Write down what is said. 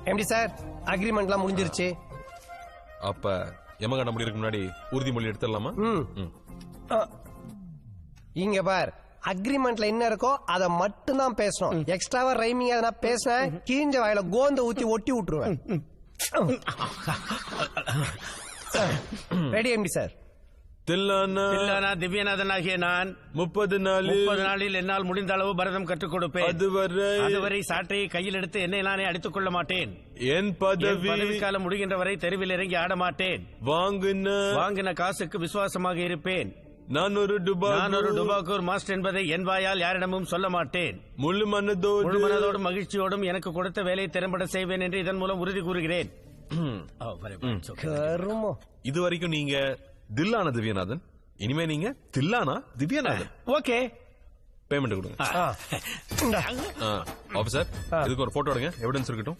எப்படி சார் அக்ரிமெண்ட்லாம் முடிஞ்சிருச்சு. அப்ப யமகண்ட முடியறதுக்கு முன்னாடி உறுதிமொழி எடுத்துடலாமா? இங்க பார், அக்ரிமெண்ட்ல என்ன இருக்கோ அதை மட்டும் தான் பேசணும். எக்ஸ்ட்ராவா ரைமிங் எதனா பேசினேன் கீஞ்ச வாயில கோந்த ஊத்தி ஒட்டி விட்டுருவேன். Ready MD sir? தில்லானா திவ்யநாதனாகிய நான் 30 நாளில் என்னால் முடிந்த அளவு பரதம் கற்றுக் கொடுப்பேன். அதுவரை சாட்டையை கையில் எடுத்து என்னை நானே அடித்துக் கொள்ள மாட்டேன். என் பதவி காலம் முடிகின்ற வரை தெருவில் இறங்கி ஆட மாட்டேன். வாங்கின காசுக்கு விசுவாசமாக இருப்பேன். நான் ஒரு டுபாக்கூர் மாஸ்டர் என்பதை என் வாயால் யாரிடமும் சொல்ல மாட்டேன். முழு மனதோடும் மகிழ்ச்சியோடும் எனக்கு கொடுத்த வேலையை திறம்பட செய்வேன் என்று இதன் மூலம் உறுதி கூறுகிறேன். இது வரைக்கும் நீங்க தில்லானா திவ்யநாதன், இனிமே நீங்க தில்லானா திவ்யநாதன். ஓகே, பேமெண்ட் கொடுங்க. ஆபீசர், இதுக்கு ஒரு போட்டோ எடுங்க, எவிடன்ஸ் இருக்கட்டும்.